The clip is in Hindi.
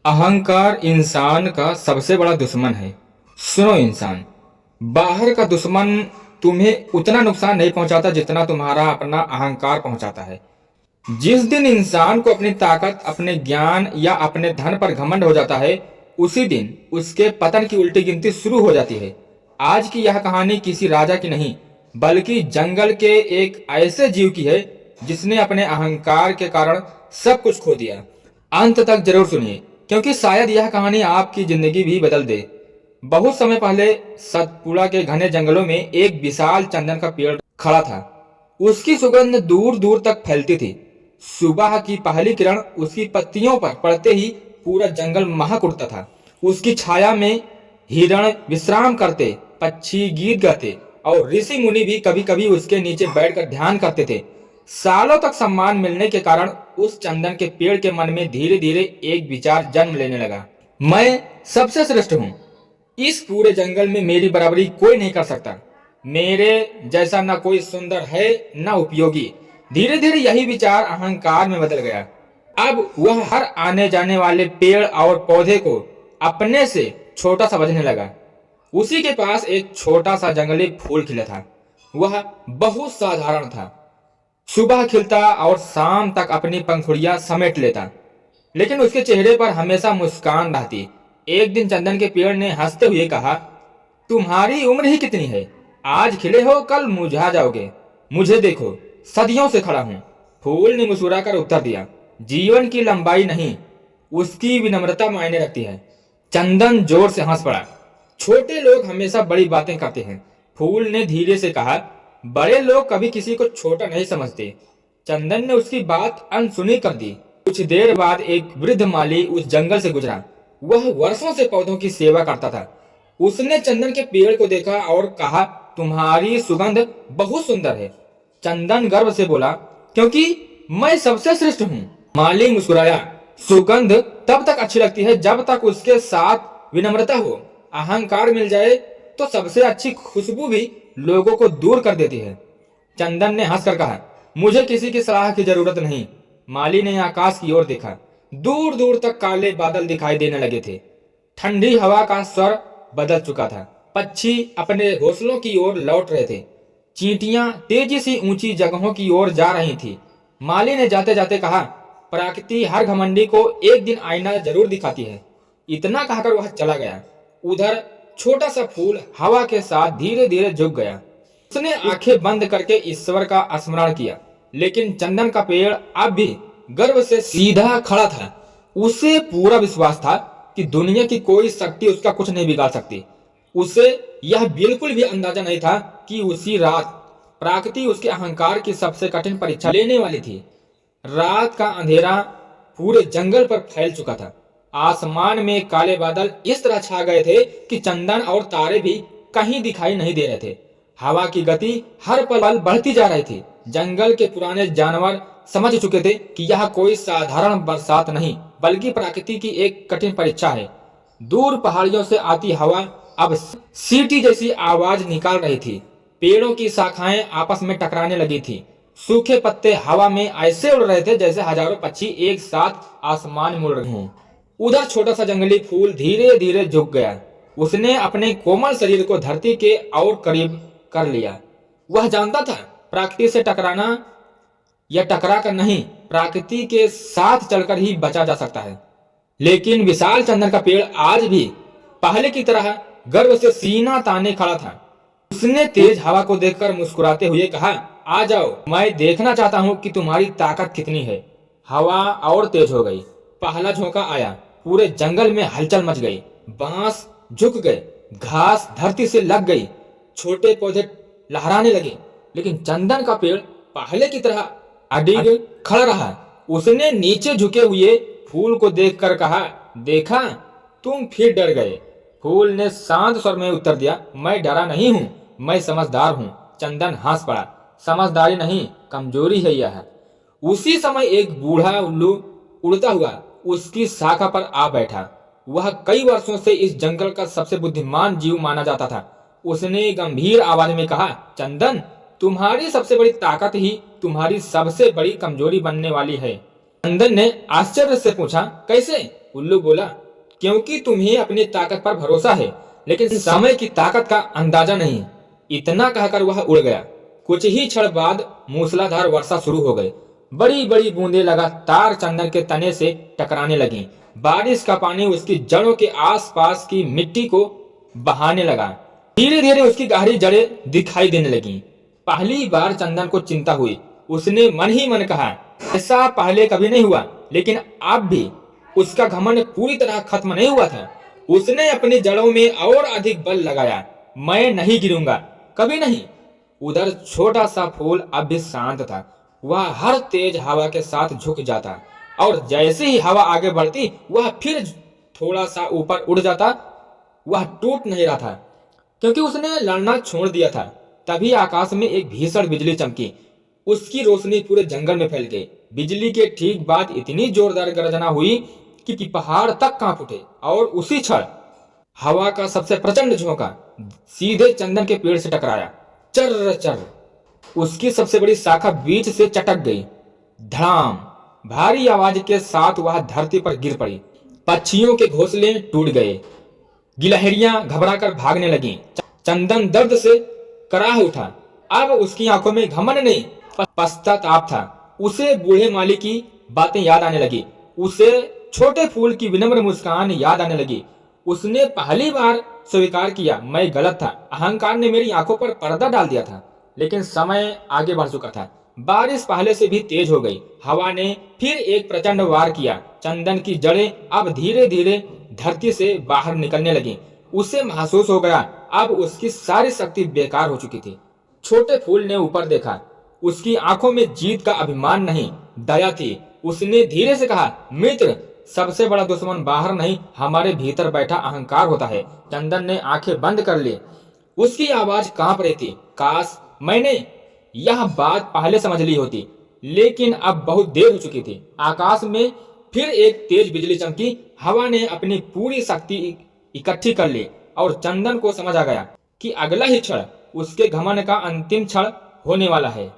अहंकार इंसान का सबसे बड़ा दुश्मन है। सुनो इंसान, बाहर का दुश्मन तुम्हें उतना नुकसान नहीं पहुंचाता जितना तुम्हारा अपना अहंकार पहुंचाता है। जिस दिन इंसान को अपनी ताकत, अपने ज्ञान या अपने धन पर घमंड हो जाता है, उसी दिन उसके पतन की उल्टी गिनती शुरू हो जाती है। आज की यह कहानी किसी राजा की नहीं, बल्कि जंगल के एक ऐसे जीव की है जिसने अपने अहंकार के कारण सब कुछ खो दिया। अंत तक जरूर सुनिए, क्योंकि शायद यह कहानी आपकी जिंदगी भी बदल दे। बहुत समय पहले सतपुड़ा के घने जंगलों में एक विशाल चंदन का पेड़ खड़ा था। उसकी सुगंध दूर दूर तक फैलती थी। सुबह की पहली किरण उसकी पत्तियों पर पड़ते ही पूरा जंगल महक उठता था। उसकी छाया में हिरण विश्राम करते, पक्षी गीत गाते और ऋषि मुनि भी कभी कभी उसके नीचे बैठकर ध्यान करते थे। सालों तक सम्मान मिलने के कारण उस चंदन के पेड़ के मन में धीरे धीरे एक विचार जन्म लेने लगा। मैं सबसे श्रेष्ठ हूँ। इस पूरे जंगल में मेरी बराबरी कोई नहीं कर सकता। मेरे जैसा न कोई सुंदर है न उपयोगी। धीरे धीरे यही विचार अहंकार में बदल गया। अब वह हर आने जाने वाले पेड़ और पौधे को अपने से छोटा समझने लगा। उसी के पास एक छोटा सा जंगली फूल खिला था। वह बहुत साधारण था। सुबह खिलता और शाम तक अपनी पंखुड़ियां समेट लेता, लेकिन उसके चेहरे पर हमेशा मुस्कान रहती। एक दिन चंदन के पेड़ ने हंसते हुए कहा, तुम्हारी उम्र ही कितनी है? आज खिले हो, कल मुरझा जाओगे। मुझे देखो, सदियों से खड़ा हूँ। फूल ने मुस्कुराकर उत्तर दिया, जीवन की लंबाई नहीं, उसकी विनम्रता मायने रखती है। चंदन जोर से हंस पड़ा। छोटे लोग हमेशा बड़ी बातें करते हैं। फूल ने धीरे से कहा, बड़े लोग कभी किसी को छोटा नहीं समझते। चंदन ने उसकी बात अनसुनी कर दी। कुछ देर बाद एक वृद्ध माली उस जंगल से गुजरा। वह वर्षों से पौधों की सेवा करता था। उसने चंदन के पेड़ को देखा और कहा, तुम्हारी सुगंध बहुत सुंदर है। चंदन गर्व से बोला, क्योंकि मैं सबसे श्रेष्ठ हूँ। माली मुस्कुराया, सुगंध तब तक अच्छी लगती है जब तक उसके साथ विनम्रता हो। अहंकार मिल जाए तो सबसे अच्छी खुशबू भी लोगों को दूर कर देती है। चंदन ने हंसकर कहा, मुझे किसी की सलाह की जरूरत नहीं। माली ने आकाश की ओर देखा। दूर दूर तक काले बादल दिखाई देने लगे थे। ठंडी हवा का स्वर बदल चुका था। पक्षी अपने घोंसलों की ओर लौट रहे थे। चींटियां तेजी से ऊंची जगहों की ओर जा रही थी। माली ने जाते जाते कहा, प्रकृति हर घमंडी को एक दिन आईना जरूर दिखाती है। इतना कहकर वह चला गया। उधर छोटा सा फूल हवा के साथ धीरे धीरे झुक गया। उसने आंखें बंद करके ईश्वर का स्मरण किया, लेकिन चंदन का पेड़ अब भी गर्व से सीधा खड़ा था। उसे पूरा विश्वास था कि दुनिया की कोई शक्ति उसका कुछ नहीं बिगाड़ सकती। उसे यह बिल्कुल भी अंदाजा नहीं था कि उसी रात प्रकृति उसके अहंकार की सबसे कठिन परीक्षा लेने वाली थी। रात का अंधेरा पूरे जंगल पर फैल चुका था। आसमान में काले बादल इस तरह छा गए थे कि चंदन और तारे भी कहीं दिखाई नहीं दे रहे थे। हवा की गति हर पल बढ़ती जा रही थी। जंगल के पुराने जानवर समझ चुके थे कि यह कोई साधारण बरसात नहीं, बल्कि प्रकृति की एक कठिन परीक्षा है। दूर पहाड़ियों से आती हवा अब सीटी जैसी आवाज निकाल रही थी। पेड़ों की शाखाएं आपस में टकराने लगी थी। सूखे पत्ते हवा में ऐसे उड़ रहे थे जैसे हजारों पक्षी एक साथ आसमान में उड़ रहे हों। उधर छोटा सा जंगली फूल धीरे धीरे झुक गया। उसने अपने कोमल शरीर को धरती के और करीब कर लिया। वह जानता था, प्रकृति से टकराना या टकरा कर नहीं, प्रकृति के साथ चलकर ही बचा जा सकता है। लेकिन विशाल चंदन का पेड़ आज भी पहले की तरह गर्व से सीना ताने खड़ा था। उसने तेज हवा को देखकर मुस्कुराते हुए कहा, आ जाओ, मैं देखना चाहता हूँ कि तुम्हारी ताकत कितनी है। हवा और तेज हो गई। पहला झोंका आया। पूरे जंगल में हलचल मच गई। बांस झुक गए, घास धरती से लग गई, छोटे पौधे लहराने लगे। लेकिन चंदन का पेड़ पहले की तरह अडिग खड़ा रहा। उसने नीचे झुके हुए फूल को देखकर कहा, देखा, तुम फिर डर गए। फूल ने शांत स्वर में उत्तर दिया, मैं डरा नहीं हूँ, मैं समझदार हूँ। चंदन हंस पड़ा, समझदारी नहीं, कमजोरी है यह। उसी समय एक बूढ़ा उल्लू उड़ता हुआ उसकी शाखा पर आ बैठा। वह कई वर्षों से इस जंगल का सबसे बुद्धिमान जीव माना जाता था। उसने गंभीर आवाज में कहा, चंदन, तुम्हारी सबसे बड़ी ताकत ही तुम्हारी सबसे बड़ी कमजोरी बनने वाली है। चंदन ने आश्चर्य से पूछा, कैसे? उल्लू बोला, क्योंकि तुम्हें अपनी ताकत पर भरोसा है, लेकिन समय की ताकत का अंदाजा नहीं। इतना कहकर वह उड़ गया। कुछ ही क्षण बाद मूसलाधार वर्षा शुरू हो गई। बड़ी बड़ी बूंदें लगातार चंदन के तने से टकराने लगीं। बारिश का पानी उसकी जड़ों के आसपास की मिट्टी को बहाने लगा। धीरे धीरे उसकी गहरी जड़ें दिखाई देने लगीं। पहली बार चंदन को चिंता हुई। उसने मन ही मन कहा, ऐसा पहले कभी नहीं हुआ, लेकिन अब भी उसका घमंड पूरी तरह खत्म नहीं हुआ था। उसने अपनी जड़ों में और अधिक बल लगाया। मैं नहीं गिरूंगा, कभी नहीं। उधर छोटा सा फूल अब भी शांत था। वह हर तेज हवा के साथ झुक जाता और जैसे ही हवा आगे बढ़ती वह फिर थोड़ा सा ऊपर उड़ जाता। वह टूट नहीं रहा था क्योंकि उसने लड़ना छोड़ दिया था। तभी आकाश में एक भीषण बिजली चमकी। उसकी रोशनी पूरे जंगल में फैल गई। बिजली के ठीक बाद इतनी जोरदार गर्जना हुई कि पहाड़ तक कांप उठे और उसी क्षण हवा का सबसे प्रचंड झोंका सीधे चंदन के पेड़ से टकराया। चर्र चर्र उसकी सबसे बड़ी शाखा बीच से चटक गई। धड़ाम भारी आवाज के साथ वह धरती पर गिर पड़ी। पक्षियों के घोंसले टूट गए। गिलहरियां घबराकर भागने लगीं। चंदन दर्द से कराह उठा। अब उसकी आंखों में घमंड नहीं, पश्चाताप था। उसे बूढ़े माली की बातें याद आने लगी। उसे छोटे फूल की विनम्र मुस्कान याद आने लगी। उसने पहली बार स्वीकार किया, मैं गलत था। अहंकार ने मेरी आंखों पर पर्दा डाल दिया था। लेकिन समय आगे बढ़ चुका था। बारिश पहले से भी तेज हो गई। हवा ने फिर एक प्रचंड वार किया। चंदन की जड़ें अब धीरे धीरे धरती से बाहर निकलने लगी। उसे महसूस हो गया अब उसकी सारी शक्ति बेकार हो चुकी थी। छोटे फूल ने ऊपर देखा। उसकी आंखों में जीत का अभिमान नहीं, दया थी। उसने धीरे से कहा, मित्र, सबसे बड़ा दुश्मन बाहर नहीं, हमारे भीतर बैठा अहंकार होता है। चंदन ने आंखें बंद कर ली। उसकी आवाज कांप रही थी। काश मैंने यह बात पहले समझ ली होती, लेकिन अब बहुत देर हो चुकी थी। आकाश में फिर एक तेज बिजली चमकी। हवा ने अपनी पूरी शक्ति इकट्ठी कर ली और चंदन को समझ आ गया कि अगला ही क्षण उसके घमंड का अंतिम क्षण होने वाला है।